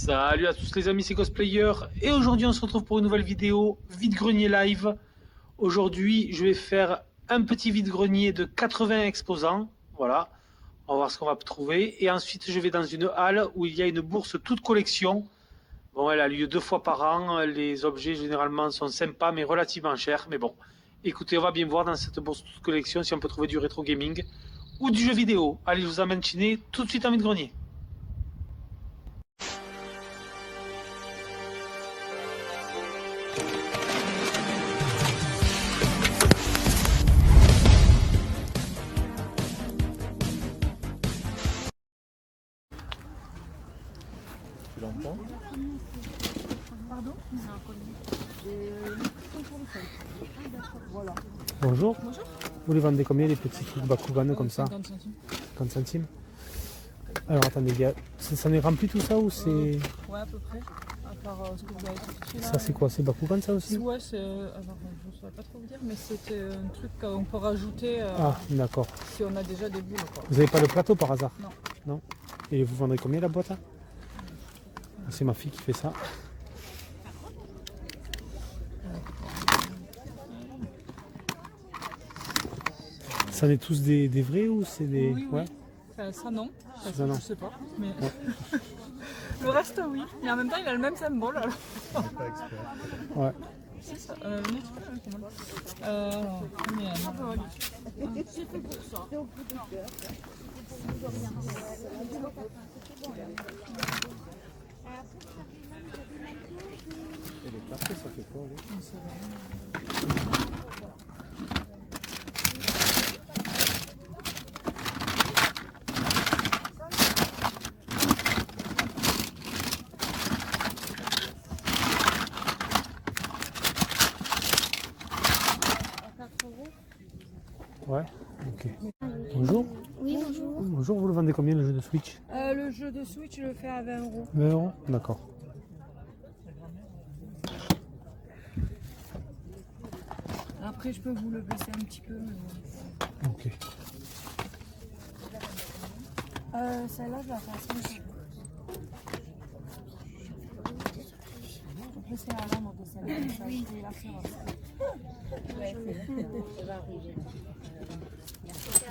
Salut à tous les amis, c'est Cosplayer et aujourd'hui on se retrouve pour une nouvelle vidéo vide-grenier live. Aujourd'hui je vais faire un petit vide-grenier de 80 exposants, voilà, on va voir ce qu'on va trouver et ensuite je vais dans une halle où il y a une bourse toute collection. Bon, elle a lieu 2 fois par an, les objets généralement sont sympas mais relativement chers, mais bon, écoutez, on va bien voir dans cette bourse toute collection si on peut trouver du rétro gaming ou du jeu vidéo. Allez, je vous emmène chiner tout de suite en vide-grenier. Tu l'entends? Pardon? Voilà. Bonjour. Bonjour. Vous les vendez combien les petits trucs Bakugan comme ça? 50 centimes. 50 centimes. Alors attendez, ça est rempli tout ça ou c'est... Ouais, à peu près. À part ce que vous avez sorti là. Ça c'est quoi? C'est Bakugan ça aussi? Ouais, c'est. Alors, je ne saurais pas trop vous dire, mais c'était un truc qu'on peut rajouter Ah d'accord. si on a déjà des boules. Quoi. Vous avez pas le plateau par hasard? Non. Non. Et vous vendrez combien la boîte? C'est ma fille qui fait ça. Ça en est tous des vrais ou c'est des... Oui, ouais. Enfin, ça non. Enfin, Ça, non. Je sais pas. Mais... Ouais. le reste oui. Mais en même temps il a le même symbole alors. On n'est pas expert. Ouais. C'est ça. Non, c'est pas le commande. Alors, combien? C'est fait pour ça. Et les cartes, ça fait quoi? Ouais. Ok. Bonjour. Oui, bonjour. Bonjour, vous le vendez combien le jeu de Switch? Le jeu de Switch, je le fais à 20 euros. 20 euros? D'accord. Après, je peux vous le baisser un petit peu. Mais... Ok. Celle-là, je la fais à 5 euros. Après, c'est à l'âme de celle-là. Oui, la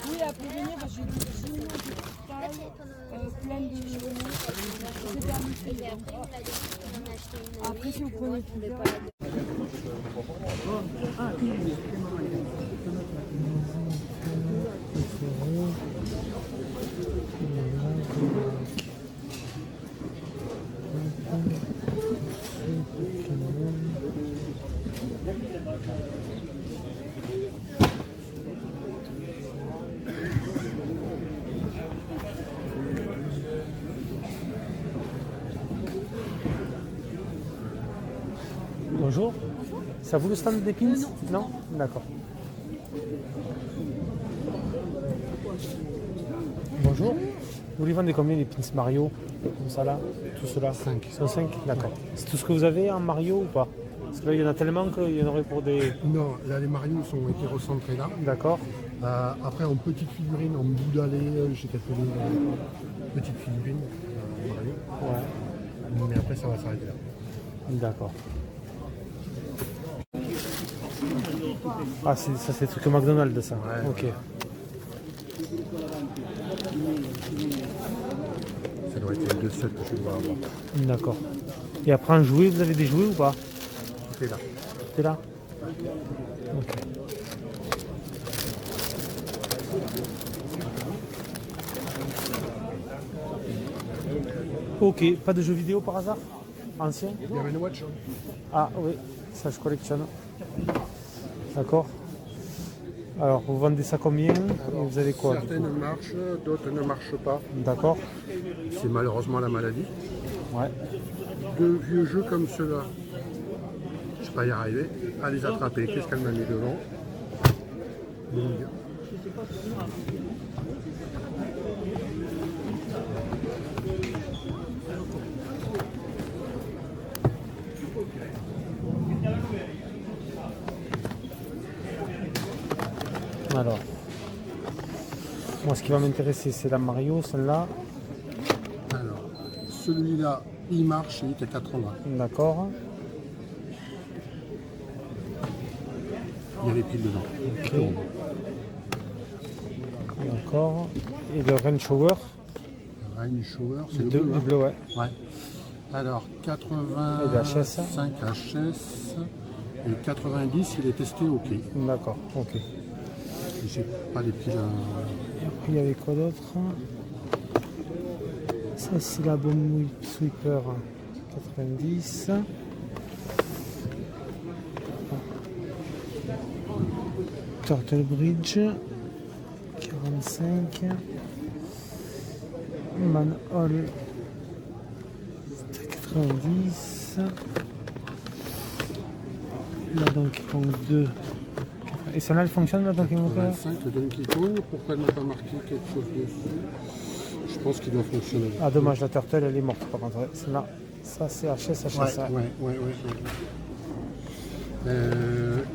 oui, après venir, j'ai du jean, du taille, plein de... C'est permis. Après, si vous prenez plusieurs... Bonjour. Ça vous le stand des pins? Non. D'accord. Bonjour. Vous les vendez combien les pins Mario? Comme ça là? Tout cela? 5. Ils sont 5? D'accord. C'est tout ce que vous avez en Mario ou pas? Parce que là il y en a tellement qu'il y en aurait pour des... Non, là les Mario ont été recentrés là. D'accord. Après en petite figurine, en bout d'allée, j'ai quelques petites figurines Mario. Ouais. Mais après ça va s'arrêter là. D'accord. Ah, ça c'est le truc McDonald's ça. Ouais, ok. Ça doit être les deux seuls que je dois avoir. D'accord. Et après en jouet, vous avez des jouets ou pas? Tout est là. C'est là? Ok. Ok, pas de jeux vidéo par hasard? Ancien? Il y avait une watch. Ah oui, ça je collectionne. D'accord. Alors vous vendez ça combien? Et vous avez quoi? Certaines marchent, d'autres ne marchent pas. D'accord. C'est malheureusement la maladie. Ouais. De vieux jeux comme ceux-là, je ne vais pas y arriver à les attraper. Qu'est-ce qu'elle m'a mis devant? Bing. Alors, moi ce qui va m'intéresser c'est la Mario, celle-là. Alors, celui-là, Il marche, il est à 80. D'accord. Il y a les piles dedans. Ok. D'accord. Et le Range Shower Range Shower, c'est le le bleu. hein. bleu, ouais. Ouais. Alors, Et 85 HS et 90, il est testé OK. D'accord, ok. J'ai pas les piles. Et puis il y avait quoi d'autre? Ça c'est la bombe sweeper 90. Turtle Bridge 45. Manhole 90. La Donkey Kong 2. Et celle-là elle fonctionne la Donkey Kong 2? 85, le Donkey Kong. Pourquoi elle n'a pas marqué quelque chose dessus? Je pense qu'il doit fonctionner. Ah dommage, la Turtle elle est morte par contre. Celle-là, ça c'est HS. Ouais.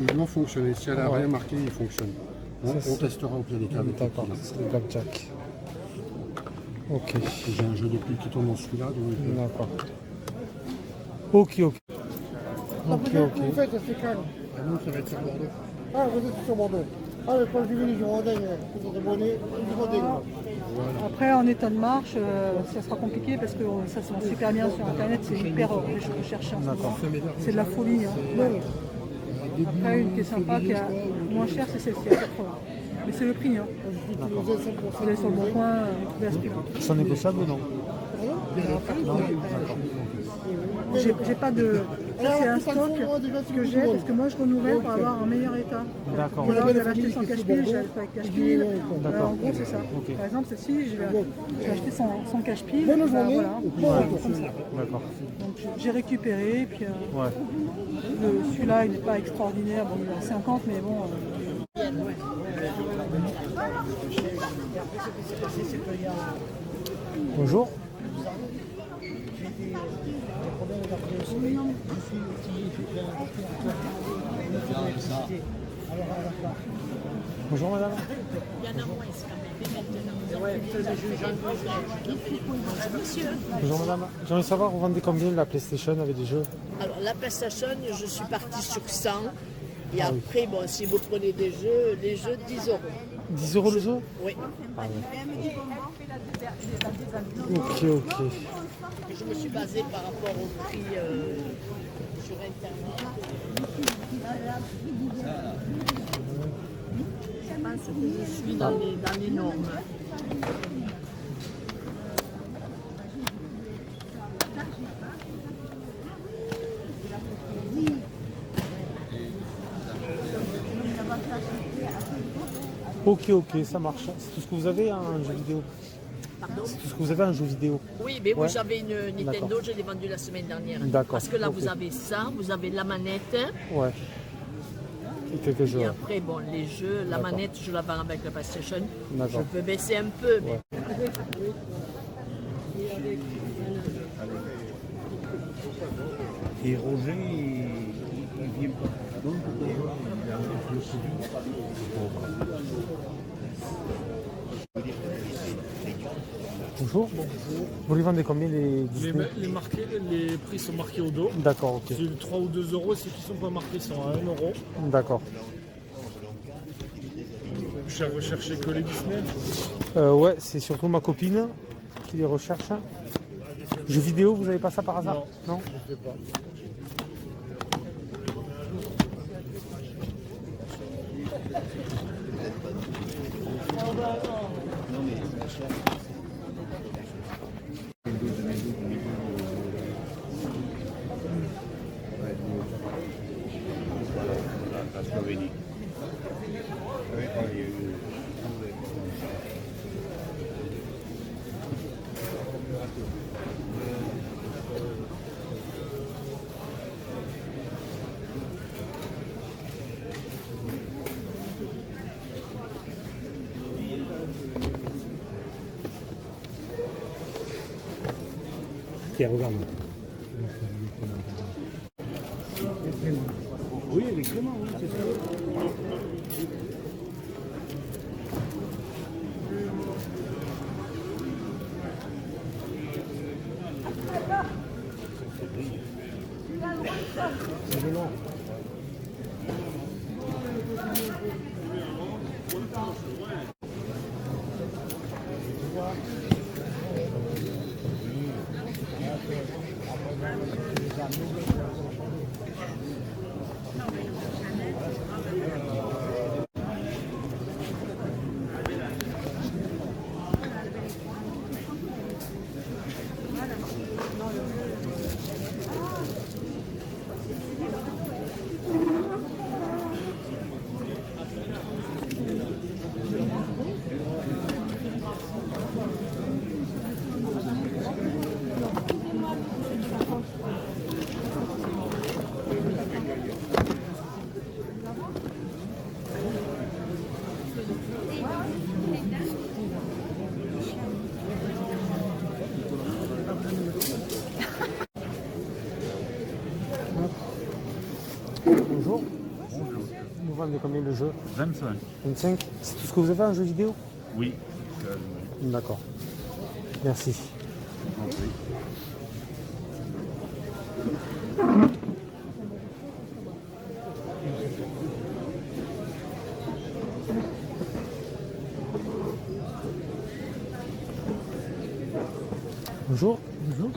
Il doit fonctionner. Si elle n'a rien marqué, il fonctionne. On testera au pied des câbles. D'accord, c'est le Blackjack. Ok. J'ai un jeu de piles qui tourne dans celui-là. D'accord. Ok. Vous faites, ça c'est calme. Ah non, ça va être sur Bordeaux. Ah, vous êtes sur Bordeaux. Ah, mais quand je vais venir, vous êtes abonné, Après, en état de marche, ça sera compliqué parce que ça se vend super bien sur Internet, c'est hyper recherché en ce moment. C'est de la folie. Hein. Après, une qui est sympa, qui est moins chère, c'est celle-ci à 80. Mais c'est le prix. Hein. Vous allez sur le bon coin, vous trouvez à ce prix-là. C'est négociable ou non? J'ai pas de. Ça, c'est un stock que j'ai parce que moi je renouvelle pour avoir un meilleur état. D'accord. Ou alors j'avais acheté sans cache-pile, j'ai acheté avec cache-pile. En gros, c'est ça. Ok. Par exemple, celle-ci, j'ai acheté sans cache-pile. Voilà. Comme ça. D'accord. Donc j'ai récupéré. Puis Ouais. celui-là, il n'est pas extraordinaire. Bon, il est à 50, mais bon. Bonjour. Bonjour madame. Bonjour madame. J'aimerais savoir, vous vendez combien la PlayStation avec des jeux? Alors la PlayStation, je suis partie sur 100. Et après, bon, si vous prenez des jeux, 10 euros. 10 euros le jeu? Oui. Ok. Je me suis basée par rapport au prix sur Internet. Je pense que je suis dans les normes. Ok, ça marche. C'est tout ce que vous avez en jeu vidéo? Pardon? C'est tout ce que vous avez en jeu vidéo? Oui, mais Ouais. vous avez une Nintendo, je l'ai vendue la semaine dernière. D'accord, Parce que là, ok. vous avez ça, vous avez la manette. Ouais. Et quelques jeux. Et ouais. après, bon, les jeux, la D'accord. manette, je la vends avec la PlayStation. D'accord. Je peux baisser un peu, mais Et Roger, il vient pas. Donc, il a le suivi. Bonjour. Vous les vendez combien les Disney? Les prix sont marqués au dos. D'accord, ok. C'est 3 ou 2 euros, ceux qui ne sont pas marqués sont à 1 euro. D'accord. J'ai recherché que les Disney. Ouais, c'est surtout ma copine qui les recherche. Jeux vidéo, vous avez pas ça par hasard? Non. Je sais pas. La Slovénie. Tiens, regarde. Oui, les Clément, oui, c'est ça. Bonjour. Vous vendez combien le jeu? 25. 25. C'est tout ce que vous avez en jeu vidéo? Oui. D'accord. Merci. Bonjour. Bonjour.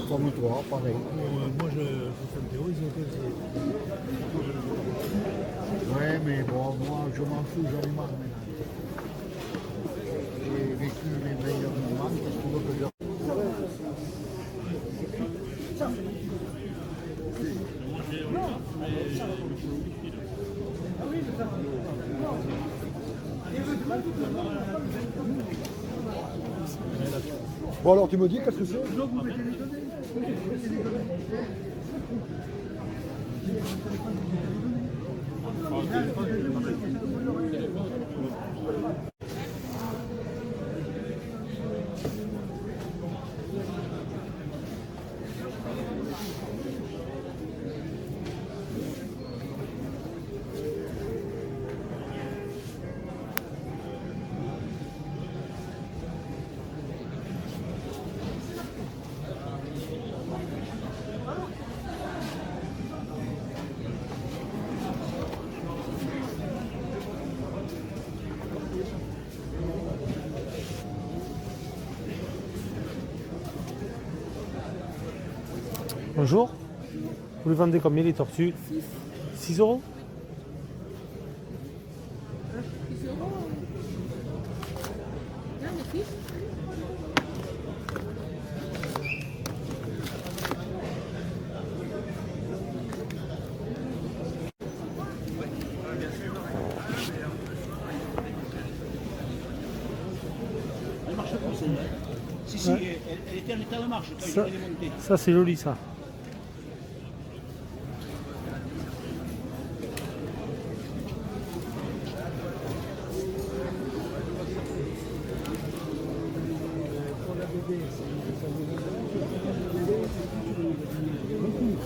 Comme toi, pareil. Moi, je fais une théorie, Ouais, mais bon, moi, je m'en fous, j'en ai marre maintenant. J'ai vécu les meilleurs moments, qu'est-ce que tu veux que je... Bon alors tu me dis qu'est-ce que c'est? Bonjour. Vous les vendez combien les tortues? 6 euros. Elle marche plus, celle-là. Si, Ouais. elle était en état de marche quand je Ça, l'ai démontée. ça c'est joli ça.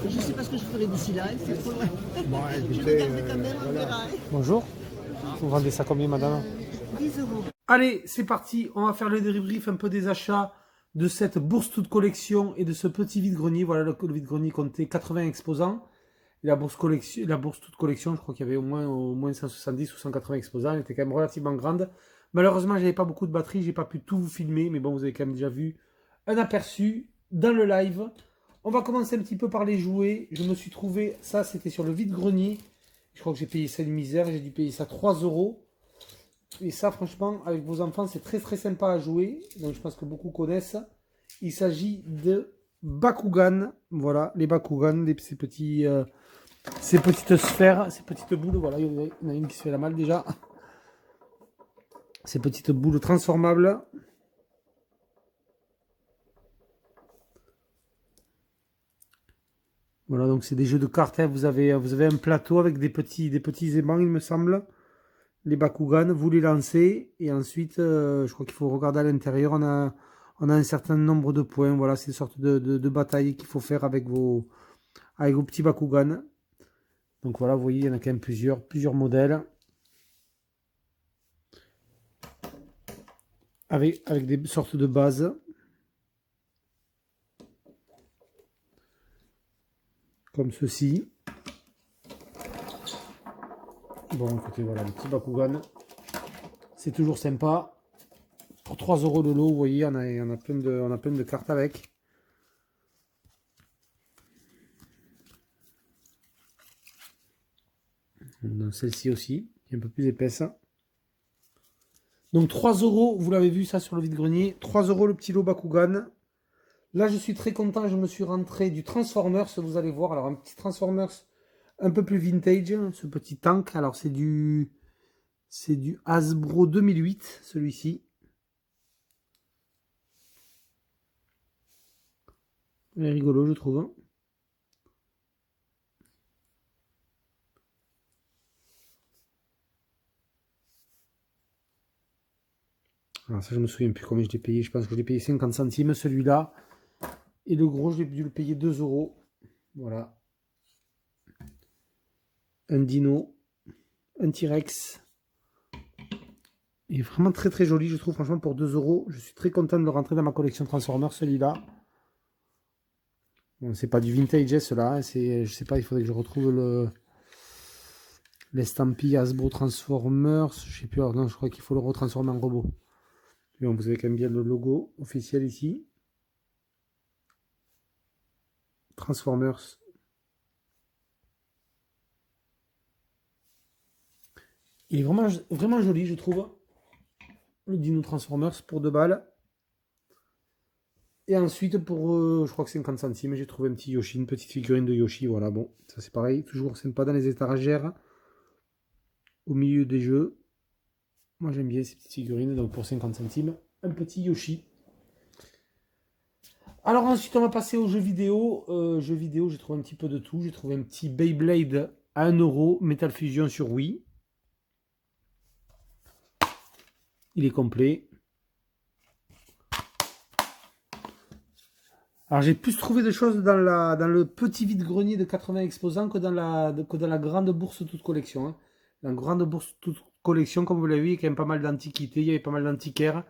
Je ne sais pas ce que je ferai d'ici là, c'est trop loin. Bon, Je écoutez, regarde quand même, on voilà. verra. Bonjour. Vous vendez ça combien madame? 10 euros. Allez, c'est parti. On va faire le débrief un peu des achats de cette bourse toute collection et de ce petit vide-grenier. Voilà, le vide-grenier comptait 80 exposants. Et la bourse toute collection, je crois qu'il y avait au moins 170 ou 180 exposants. Elle était quand même relativement grande. Malheureusement, j'avais pas beaucoup de batterie. J'ai pas pu tout vous filmer. Mais bon, vous avez quand même déjà vu un aperçu dans le live. On va commencer un petit peu par les jouets. Je me suis trouvé, ça c'était sur le vide-grenier. Je crois que j'ai payé ça une misère. J'ai dû payer ça 3 euros. Et ça, franchement, avec vos enfants, c'est très très sympa à jouer. Donc je pense que beaucoup connaissent. Il s'agit de Bakugan. Voilà, les Bakugan, ces petites sphères, ces petites boules. Voilà, il y en a une qui se fait la malle déjà. Ces petites boules transformables. Voilà, donc c'est des jeux de cartes. Hein. Vous avez un plateau avec des petits aimants, il me semble. Les Bakugan, vous les lancez. Et ensuite, je crois qu'il faut regarder à l'intérieur. On On a un certain nombre de points. Voilà, c'est une sorte de bataille qu'il faut faire avec vos petits Bakugan. Donc voilà, vous voyez, il y en a quand même plusieurs modèles. Avec des sortes de bases. Comme ceci. Bon, écoutez, voilà, le petit Bakugan. C'est toujours sympa. Pour 3 € le lot, vous voyez, on a plein de cartes avec. Celle-ci aussi, qui est un peu plus épaisse. Donc 3 €, vous l'avez vu ça sur le vide-grenier. 3 € le petit lot Bakugan. Là, je suis très content, je me suis rentré du Transformers, vous allez voir. Alors, un petit Transformers un peu plus vintage, ce petit tank. Alors, c'est du Hasbro 2008, celui-ci. Il est rigolo, je trouve. Alors ça, je me souviens plus combien je l'ai payé. Je pense que je l'ai payé 50 centimes, celui-là. Et le gros, j'ai dû le payer 2 €. Voilà. Un dino. Un T-Rex. Il est vraiment très très joli, je trouve. Franchement, pour 2 €, je suis très content de le rentrer dans ma collection Transformers, celui-là. Bon, c'est pas du vintage, cela. Hein, je sais pas, il faudrait que je retrouve l'estampille Hasbro Transformers. Je sais plus. Alors, non, je crois qu'il faut le retransformer en robot. Et bon, vous avez quand même bien le logo officiel ici. Transformers. Il est vraiment joli, je trouve. Le Dino Transformers pour 2 balles. Et ensuite, pour, je crois que 50 centimes, j'ai trouvé un petit Yoshi, une petite figurine de Yoshi. Voilà, bon, ça c'est pareil. Toujours sympa dans les étagères. Au milieu des jeux. Moi j'aime bien ces petites figurines. Donc pour 50 centimes, un petit Yoshi. Alors ensuite, on va passer aux jeux vidéo. Jeux vidéo, j'ai trouvé un petit peu de tout. J'ai trouvé un petit Beyblade à 1 €, Metal Fusion sur Wii. Il est complet. Alors j'ai plus trouvé de choses dans le petit vide-grenier de 80 exposants que dans la grande bourse toute collection. Hein. La grande bourse toute collection, comme vous l'avez vu, il y a quand même pas mal d'antiquités, il y avait pas mal d'antiquaires,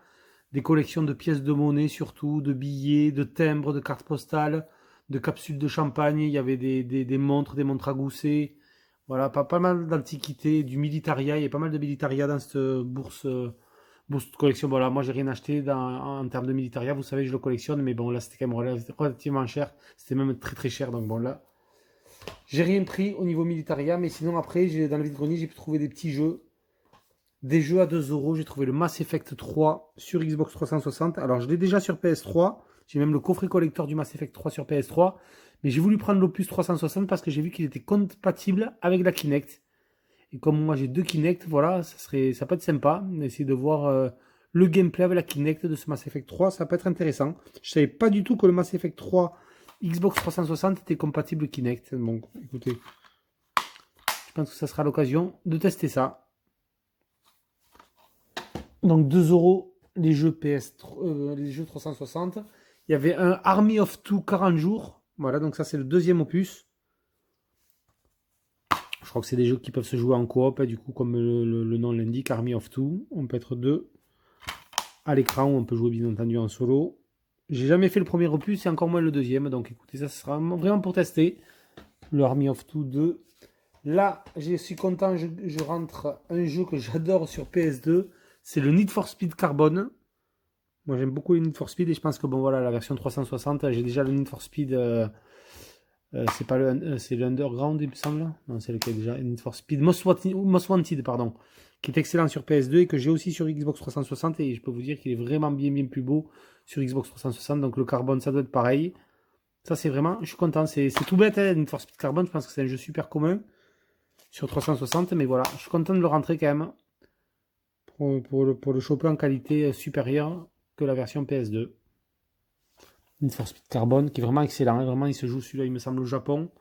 des collections de pièces de monnaie surtout, de billets, de timbres, de cartes postales, de capsules de champagne, il y avait des montres à gousset, voilà, pas mal d'antiquités, du militaria, il y a pas mal de militaria dans cette bourse de collection. Voilà, moi j'ai rien acheté en termes de militaria, vous savez je le collectionne, mais bon là c'était quand même relativement cher, c'était même très très cher, donc bon là j'ai rien pris au niveau militaria, mais sinon après dans le vide-grenier j'ai pu trouver des petits jeux, des jeux à 2 €. J'ai trouvé le Mass Effect 3 sur Xbox 360, alors je l'ai déjà sur PS3, j'ai même le coffret collector du Mass Effect 3 sur PS3, mais j'ai voulu prendre l'Opus 360 parce que j'ai vu qu'il était compatible avec la Kinect. Et comme moi j'ai 2 Kinect, voilà, ça peut être sympa d'essayer de voir le gameplay avec la Kinect de ce Mass Effect 3, ça peut être intéressant. Je savais pas du tout que le Mass Effect 3 Xbox 360 était compatible Kinect. Bon, écoutez, je pense que ça sera l'occasion de tester ça. Donc 2 € les jeux les jeux 360. Il y avait un Army of Two 40 jours. Voilà, donc ça c'est le deuxième opus. Je crois que c'est des jeux qui peuvent se jouer en coop, du coup, comme le nom l'indique, Army of Two. On peut être 2 à l'écran, on peut jouer bien entendu en solo. J'ai jamais fait le premier opus et encore moins le deuxième, donc écoutez, ça sera vraiment pour tester. Le Army of Two 2. Là, je suis content, je rentre un jeu que j'adore sur PS2, c'est le Need for Speed Carbon. Moi j'aime beaucoup les Need for Speed et je pense que bon voilà, la version 360, j'ai déjà le Need for Speed... c'est le Underground, il me semble. Non, c'est lequel déjà? Need for Speed Most Wanted, pardon, qui est excellent sur PS2 et que j'ai aussi sur Xbox 360. Et je peux vous dire qu'il est vraiment bien plus beau sur Xbox 360. Donc le Carbone, ça doit être pareil. Ça, c'est vraiment, je suis content. C'est tout bête, hein, Need for Speed Carbone. Je pense que c'est un jeu super commun sur 360. Mais voilà, je suis content de le rentrer quand même pour le choper en qualité supérieure que la version PS2. Need for Speed Carbone qui est vraiment excellent, hein. Vraiment il se joue celui-là il me semble au Japon,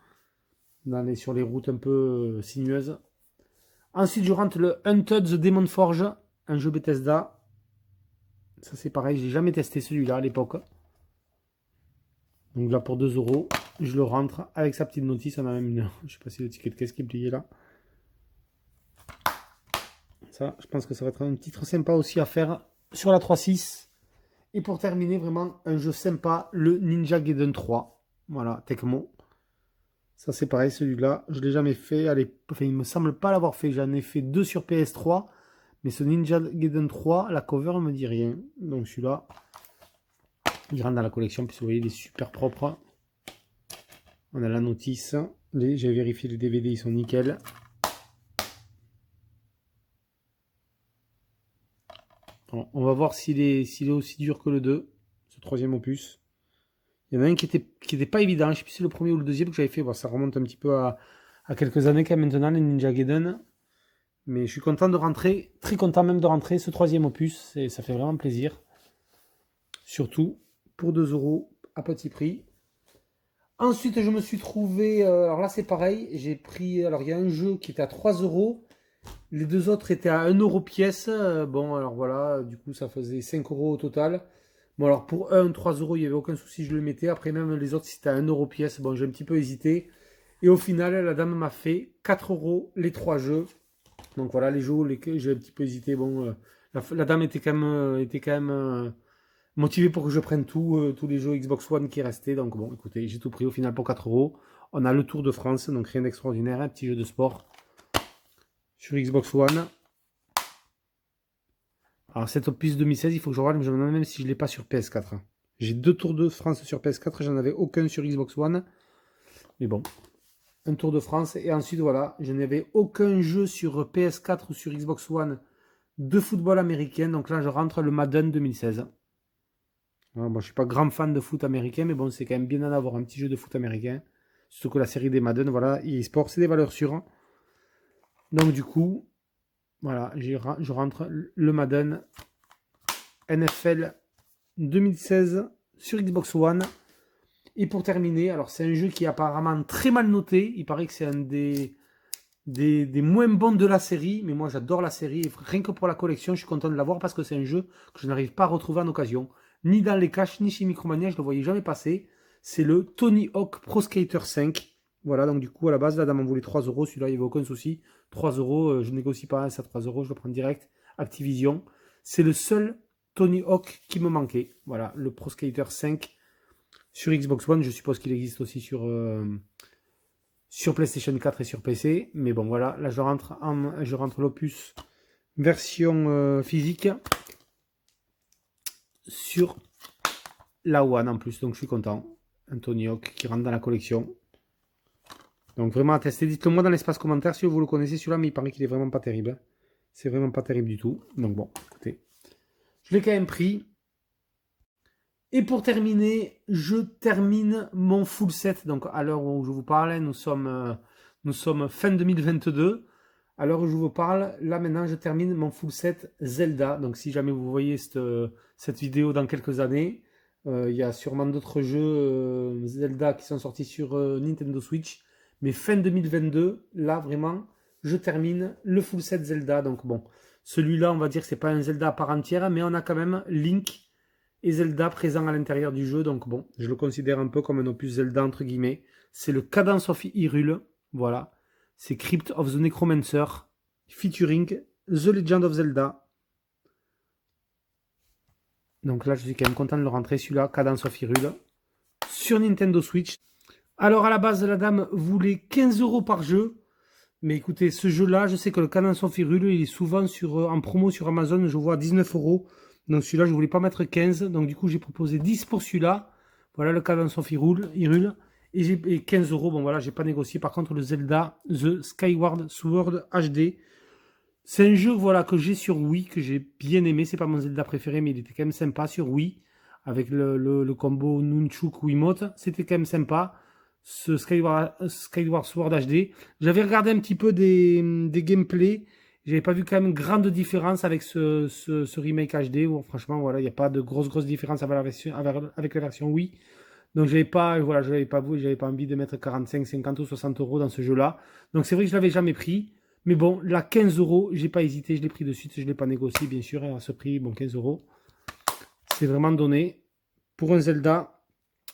sur les routes un peu sinueuses. Ensuite je rentre le Hunted the Demon Forge, un jeu Bethesda. Ça c'est pareil, j'ai jamais testé celui-là à l'époque. Donc là pour 2 €, je le rentre avec sa petite notice. On a même une, je sais pas si le ticket de caisse qui est plié là. Ça, je pense que ça va être un titre sympa aussi à faire sur la 3.6. Et pour terminer, vraiment un jeu sympa, le Ninja Gaiden 3. Voilà, Tecmo. Ça c'est pareil, celui-là, je ne l'ai jamais fait. Enfin, il me semble pas l'avoir fait. J'en ai fait 2 sur PS3. Mais ce Ninja Gaiden 3, la cover ne me dit rien. Donc celui-là, il rentre dans la collection. Puis vous voyez, il est super propre. On a la notice. J'ai vérifié les DVD, ils sont nickel. Bon, on va voir s'il est aussi dur que le 2, ce troisième opus. Il y en a un qui était pas évident. Je ne sais plus si c'est le premier ou le deuxième que j'avais fait. Bon, ça remonte un petit peu à quelques années quand même maintenant, les Ninja Gaiden. Mais je suis content de rentrer, très content même de rentrer ce troisième opus. Ça fait vraiment plaisir. Surtout pour 2 € à petit prix. Ensuite, je me suis trouvé... alors là, c'est pareil. J'ai pris... Alors, il y a un jeu qui était à 3 €. Les deux autres étaient à 1 € pièce. Bon, alors voilà. Du coup, ça faisait 5 € au total. Bon, alors pour 3 €, il n'y avait aucun souci. Je le mettais. Après, même les autres, c'était à 1 € pièce. Bon, j'ai un petit peu hésité. Et au final, la dame m'a fait 4 € les 3 jeux. Donc voilà, les jeux, j'ai un petit peu hésité. Bon, la dame était quand même motivée pour que je prenne tous les jeux Xbox One qui restaient. Donc bon, écoutez, j'ai tout pris au final pour 4 €. On a le Tour de France, donc rien d'extraordinaire, un petit jeu de sport sur Xbox One. Alors cet opus 2016, il faut que je regarde, mais je me demande même si je ne l'ai pas sur PS4. J'ai 2 Tours de France sur PS4, j'en avais aucun sur Xbox One. Mais bon. Un Tour de France, et ensuite voilà, je n'avais aucun jeu sur PS4 ou sur Xbox One de football américain, donc là je rentre le Madden 2016. Alors, bon, je ne suis pas grand fan de foot américain, mais bon, c'est quand même bien d'en avoir un petit jeu de foot américain, surtout que la série des Madden, voilà, eSport, c'est des valeurs sûres. Donc du coup, voilà, je rentre le Madden NFL 2016 sur Xbox One. Et pour terminer, alors c'est un jeu qui est apparemment très mal noté. Il paraît que c'est un des moins bons de la série. Mais moi j'adore la série. Et rien que pour la collection, je suis content de l'avoir parce que c'est un jeu que je n'arrive pas à retrouver en occasion. Ni dans les caches, ni chez Micromania, je ne le voyais jamais passer. C'est le Tony Hawk Pro Skater 5. Voilà, donc du coup à la base, la dame en voulait 3 €. Celui-là, il n'y avait aucun souci. 3 €, je négocie pas, c'est à 3 €, je le prends direct. Activision. C'est le seul Tony Hawk qui me manquait. Voilà, le Pro Skater 5. Sur Xbox One, je suppose qu'il existe aussi sur PlayStation 4 et sur PC. Mais bon, voilà, là je rentre l'opus version physique sur la One en plus. Donc je suis content. Un Tony Hawk qui rentre dans la collection. Donc vraiment à tester. Dites-le moi dans l'espace commentaire si vous le connaissez celui-là, mais il paraît qu'il est vraiment pas terrible. C'est vraiment pas terrible du tout. Donc bon, écoutez. Je l'ai quand même pris. Et pour terminer, je termine mon full set. Donc à l'heure où je vous parle, nous sommes fin 2022. À l'heure où je vous parle, là maintenant je termine mon full set Zelda. Donc si jamais vous voyez cette vidéo dans quelques années, il y a sûrement d'autres jeux Zelda qui sont sortis sur Nintendo Switch. Mais fin 2022, là vraiment, je termine le full set Zelda. Donc bon, celui-là on va dire que c'est pas un Zelda à part entière, mais on a quand même Link et Zelda présent à l'intérieur du jeu, donc bon, je le considère un peu comme un opus Zelda entre guillemets. C'est le Cadence of Hyrule, voilà. C'est Crypt of the Necromancer, featuring The Legend of Zelda. Donc là, je suis quand même content de le rentrer, celui-là, Cadence of Hyrule, sur Nintendo Switch. Alors à la base, la dame voulait 15 € par jeu, mais écoutez, ce jeu-là, je sais que le Cadence of Hyrule, il est souvent en promo sur Amazon, je vois à 19 €. Donc celui-là, je ne voulais pas mettre 15. Donc du coup, j'ai proposé 10 pour celui-là. Voilà le Cadence of Hyrule. Et 15 €. Bon voilà, j'ai pas négocié. Par contre, le Zelda The Skyward Sword HD. C'est un jeu voilà, que j'ai sur Wii, que j'ai bien aimé. C'est pas mon Zelda préféré, mais il était quand même sympa sur Wii. Avec le combo Nunchuk Wiimote. C'était quand même sympa. Ce Skyward Sword HD. J'avais regardé un petit peu des gameplays. J'avais pas vu quand même grande différence avec ce remake HD où franchement voilà il n'y a pas de grosse différence avec la version Wii. Donc j'avais pas envie de mettre 45, 50 ou 60 € dans ce jeu là. Donc c'est vrai que je l'avais jamais pris. Mais bon là 15 €, j'ai pas hésité, je l'ai pris de suite, je l'ai pas négocié bien sûr à ce prix, bon 15 €. C'est vraiment donné pour un Zelda.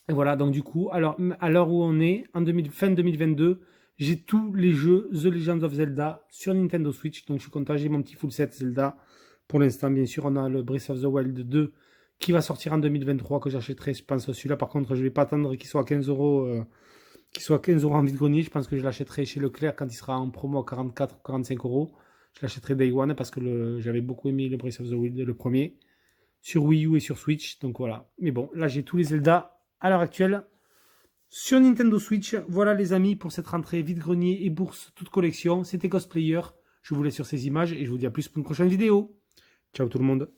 Et voilà, donc du coup, alors à l'heure où on est, fin 2022, j'ai tous les jeux The Legend of Zelda sur Nintendo Switch. Donc je suis content, j'ai mon petit full set Zelda. Pour l'instant, bien sûr, on a le Breath of the Wild 2 qui va sortir en 2023, que j'achèterai, je pense. Celui-là, par contre, je ne vais pas attendre qu'il soit à 15 €. Qu'il soit à 15 € en vide-grenier, je pense que je l'achèterai chez Leclerc quand il sera en promo à 44 ou 45 €. Je l'achèterai Day One parce que j'avais beaucoup aimé le Breath of the Wild, le premier, sur Wii U et sur Switch. Donc voilà. Mais bon, là j'ai tous les Zelda à l'heure actuelle sur Nintendo Switch. Voilà les amis pour cette rentrée vide-grenier et bourse toute collection. C'était Cosplayer. Je vous laisse sur ces images et je vous dis à plus pour une prochaine vidéo. Ciao tout le monde.